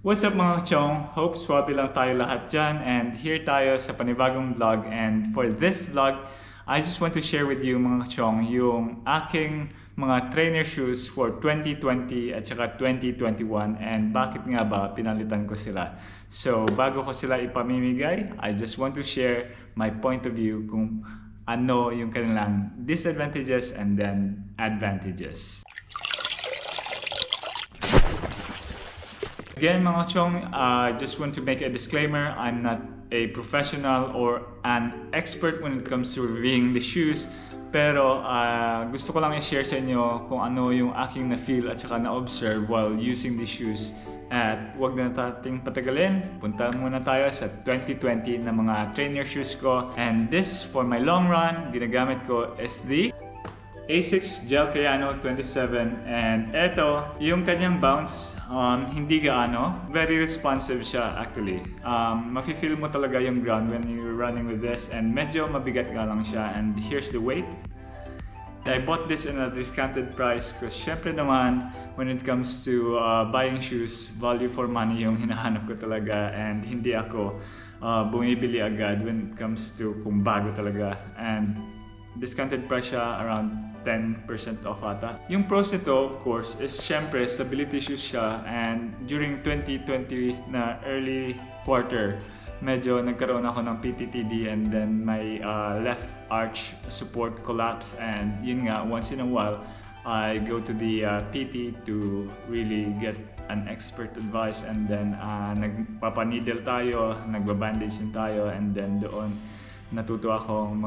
What's up mga chong? Hope swabe lang tayo lahat dyan, and here tayo sa panibagong vlog. And for this vlog, I just want to share with you mga chong yung aking mga trainer shoes for 2020 at saka 2021 and bakit nga ba pinalitan ko sila. So bago ko sila ipamimigay, I just want to share my point of view kung ano yung kanilang disadvantages and then advantages. Again mga chong, I just want to make a disclaimer. I'm not a professional or an expert when it comes to reviewing the shoes. Pero gusto ko lang i-share sa inyo kung ano yung aking na-feel at saka na-observe while using the shoes. At huwag na nating patagalin, punta muna tayo sa 2020 na mga trainer shoes ko. And this, for my long run, ginagamit ko is the Asics Gel Cayano 27, and eto, yung kanyang bounce, hindi gaano, very responsive siya actually. Mafe-feel mo talaga yung ground when you're running with this, and medyo mabigat nga lang siya. And here's the weight. I bought this in a discounted price because syempre naman, when it comes to buying shoes, value for money yung hinahanap ko talaga, and hindi ako bumibili agad when it comes to kung bago talaga. And discounted price siya, around 10% off ata. Yung pros nito, of course, is syempre stability shoes siya, and during 2020 na early quarter, medyo nagkaroon ako ng PTTD, and then my left arch support collapse, and yun nga, once in a while, I go to the PT to really get an expert advice, and then nagpapanidel tayo, nagbabandage din tayo, and then doon natuto akong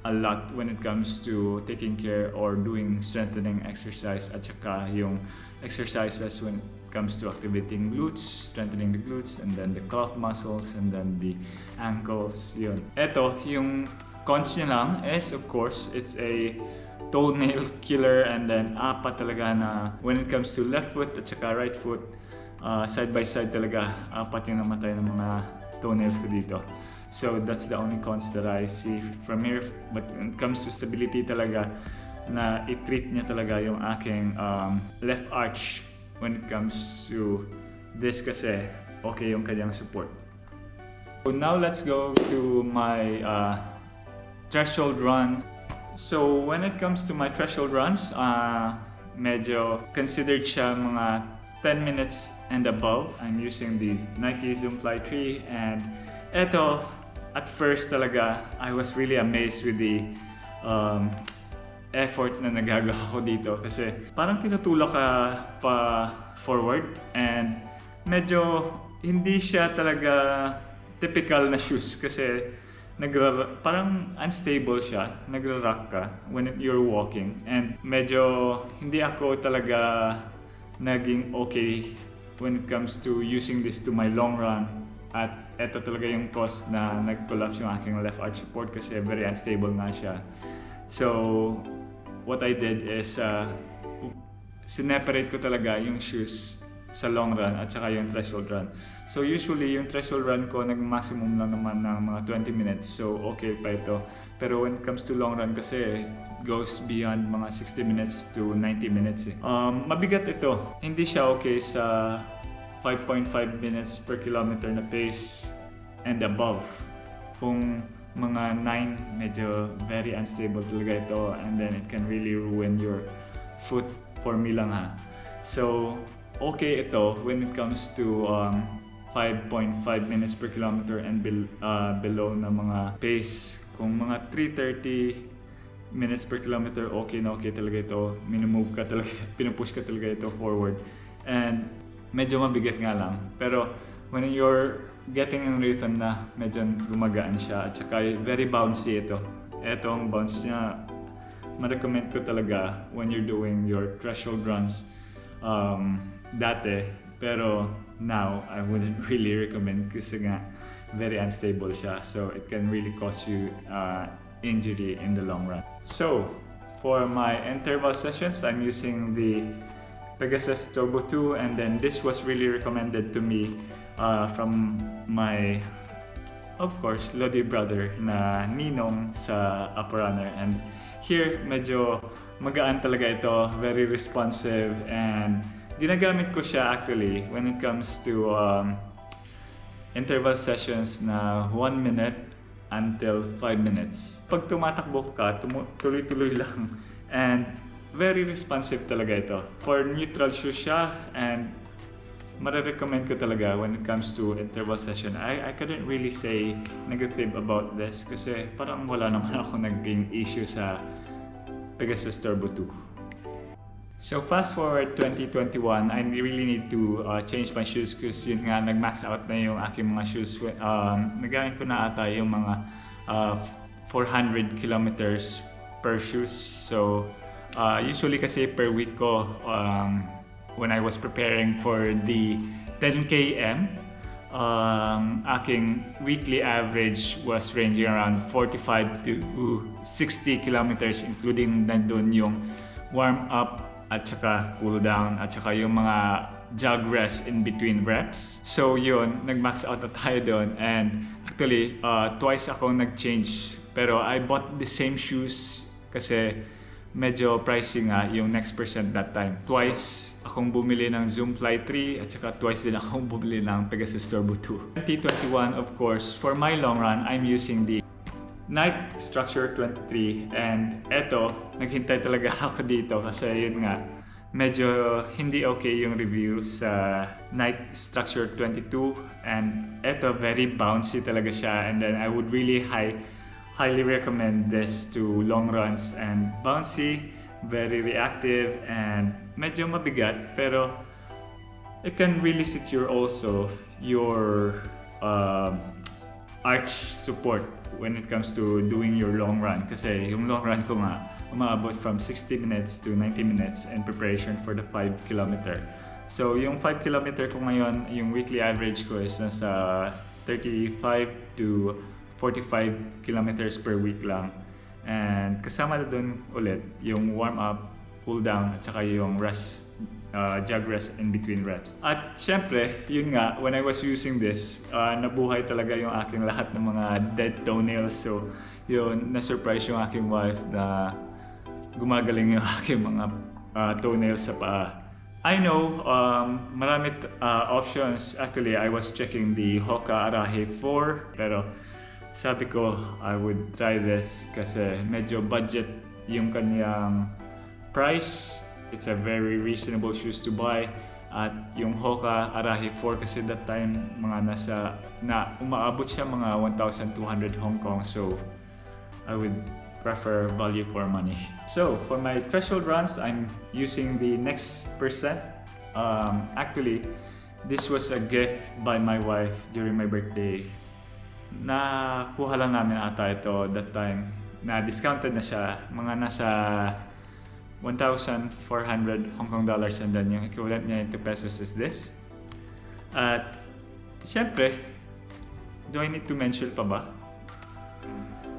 a lot when it comes to taking care or doing strengthening exercise at saka yung exercises when it comes to activating glutes, strengthening the glutes, and then the calf muscles, and then the ankles, yun. Eto, yung cons niya lang is, of course, it's a toenail killer, and then apat talaga na when it comes to left foot at saka right foot, side by side talaga, apat yung namatay ng mga toenails ko dito. So that's the only cons that I see from here. But when it comes to stability talaga, na i-treat niya talaga yung aking left arch when it comes to this kasi okay yung kanyang support. So now let's go to my threshold run. So when it comes to my threshold runs, medyo considered siya mga 10 minutes and above. I'm using the Nike Zoom Fly 3, and eto, at first talaga, I was really amazed with the effort na nagagawa ko dito kasi parang tinutulak ka pa forward, and medyo hindi siya talaga typical na shoes kasi parang unstable siya, nagra-rock ka when you're walking, and medyo hindi ako talaga naging okay when it comes to using this to my long run. At eto talaga yung cause na nag-collapse yung aking left arch support kasi very unstable nga siya. So, what I did is sineparate ko talaga yung shoes sa long run at saka yung threshold run. So, usually yung threshold run ko nag-maximum lang naman ng mga 20 minutes. So, okay pa ito. Pero when it comes to long run kasi, goes beyond mga 60 minutes to 90 minutes eh. Mabigat ito. Hindi siya okay sa 5.5 minutes per kilometer na pace and above. Kung mga 9, medyo very unstable talaga ito, and then it can really ruin your foot for me lang ha. So, okay ito when it comes to 5.5 minutes per kilometer and below na mga pace. Kung mga 3:30 minutes per kilometer, okay na okay talaga ito. Minumove ka talaga, pinupush ka talaga ito forward. And medyo mabigat nga lang, pero when you're getting in rhythm na, medyo gumagaan siya, at saka very bouncy ito. Etong bounce niya, ma-recommend ko talaga when you're doing your threshold runs dati, pero now I wouldn't really recommend kasi nga very unstable siya, so it can really cause you injury in the long run. So for my interval sessions, I'm using the Pegasus Turbo 2, and then this was really recommended to me from my, of course, Lodi brother na ninong sa Upper Runner. And here, medyo magaan talaga ito, very responsive, and ginagamit ko siya actually when it comes to interval sessions na 1 minute until 5 minutes. Pag tumatakbo ka, tuloy-tuloy lang. And very responsive talaga ito. For neutral shoes siya, and marirecommend ko talaga when it comes to interval session. I couldn't really say negative about this kasi parang wala naman ako naging issue sa Pegasus Turbo 2. So fast forward 2021, I really need to change my shoes kasi yun nga, nag-max out na yung aking mga shoes. Nagamit ko na ata yung mga 400 kilometers per shoes. So usually kasi per week ko, when I was preparing for the 10 km, aking weekly average was ranging around 45 to 60 kilometers, including nandun yung warm up at saka cool down at saka yung mga jog rest in between reps. So yun, nag-max out na tayo doon, and actually twice akong nag-change, pero I bought the same shoes kasi medyo pricey nga yung next percent that time. Twice akong bumili ng Zoom Fly 3 at saka twice din akong bumili ng Pegasus Turbo 2. 2021, of course, for my long run, I'm using the Nike Structure 23, and eto, naghintay talaga ako dito kasi yun nga, medyo hindi okay yung review sa Nike Structure 22, and eto, very bouncy talaga siya, and then I would really highly recommend this to long runs. And bouncy, very reactive, and medyo mabigat, pero it can really secure also your arch support when it comes to doing your long run. Kasi yung long run ko nga, umaabot from 60 minutes to 90 minutes in preparation for the 5 kilometer. So yung 5 kilometer ko ngayon, yung weekly average ko is nasa 35 to 45 kilometers per week lang. And kasama na dun ulit yung warm up, cool down, at saka yung rest, jog rest in between reps. At syempre, yun nga, when I was using this, nabuhay talaga yung aking lahat ng mga dead toenails. So yun, na-surprise yung aking wife na gumagaling yung aking mga toenails sa paa. I know, marami options. Actually, I was checking the Hoka Arahe 4, pero sabi ko, I would try this kasi medyo budget yung kanyang price. It's a very reasonable shoes to buy. At yung Hoka Arahe 4 kasi that time mga umaabot siya mga 1,200 Hong Kong. So I would prefer value for money. So for my threshold runs, I'm using the next percent. Actually, this was a gift by my wife during my birthday. Nakuha lang namin ata ito that time. Na-discounted na siya. Mga nasa 1,400 Hong Kong dollars, and then yung equivalent niya into pesos is this. At syempre, do I need to mention pa ba?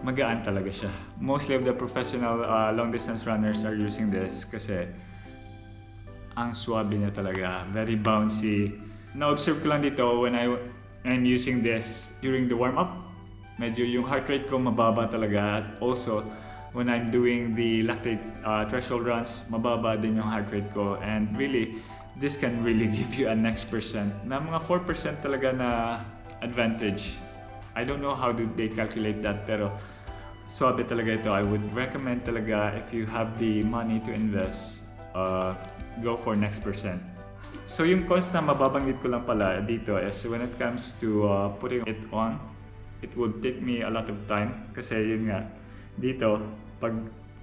Magaan talaga siya. Mostly of the professional long distance runners are using this kasi ang swabe niya talaga. Very bouncy. Na-observe ko lang dito when I'm using this during the warm-up. Medyo yung heart rate ko mababa talaga. Also, when I'm doing the lactate threshold runs, mababa din yung heart rate ko. And really, this can really give you a next percent na mga 4% talaga na advantage. I don't know how do they calculate that, pero swabe talaga ito. I would recommend talaga if you have the money to invest, go for next percent. So yung cons na mababanggit ko lang pala dito is when it comes to putting it on, it would take me a lot of time kasi yun nga, dito, pag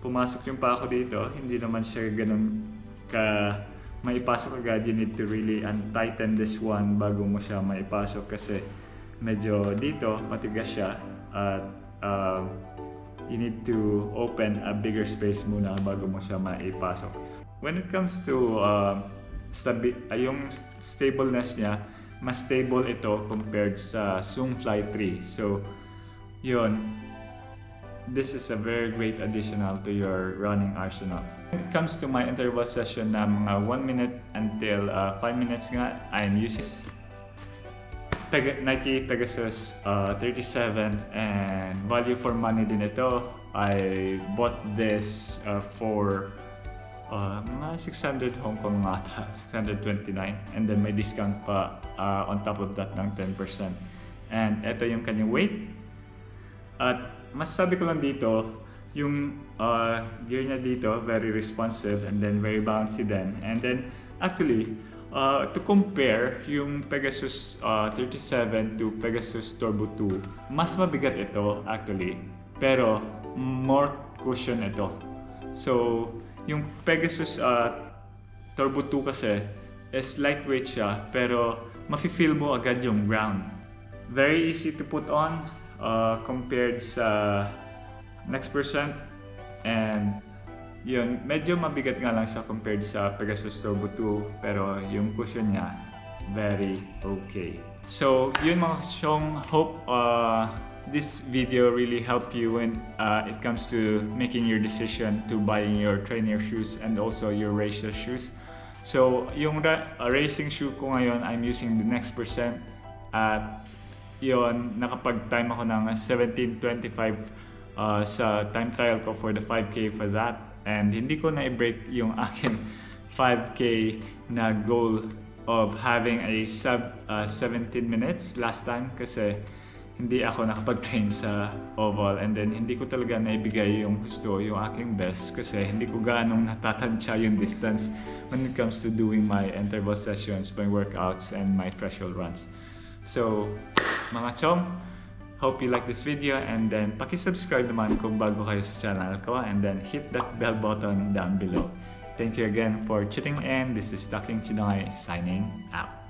pumasok yung pa ako dito, hindi naman siya ganun ka maipasok agad. You need to really untighten this one bago mo siya maipasok kasi medyo dito matigas siya at you need to open a bigger space muna bago mo siya maipasok. When it comes to yung stableness niya, mas stable ito compared sa Zoom Fly 3. So yun, this is a very great additional to your running arsenal. When it comes to my interval session na mga 1 minute until 5 minutes nga, I'm using Nike Pegasus 37, and value for money din ito. I bought this for mga 600 Hong Kong ata, 629. And then may discount pa on top of that ng 10%. And ito yung kanyang weight. At masasabi ko lang dito, yung gear niya dito, very responsive and then very bouncy din. And then actually, to compare yung Pegasus 37 to Pegasus Turbo 2, mas mabigat ito actually, pero more cushion ito. So, yung Pegasus Turbo 2 kasi is lightweight siya, pero mafe-feel mo agad yung ground. Very easy to put on compared sa Next Percent, and yun, medyo mabigat nga lang siya compared sa Pegasus Turbo 2, pero yung cushion niya very okay. So yun mga kasyong, hope this video really help you when it comes to making your decision to buying your trainer shoes and also your racer shoes. So yung racing shoe ko ngayon, I'm using the Next Percent at yun, nakapag-time ako ng 17:25 sa time trial ko for the 5K for that, and hindi ko na i-break yung akin 5K na goal of having a sub 17 minutes last time kasi hindi ako nakapag-train sa oval, and then hindi ko talaga naibigay yung gusto, yung aking best kasi hindi ko gaanong natatansya yung distance when it comes to doing my interval sessions, my workouts, and my threshold runs. So mga chong, hope you like this video, and then paki-subscribe naman kung bago kayo sa channel ko, and then hit that bell button down below. Thank you again for tuning in. This is Talking Chinoy signing out.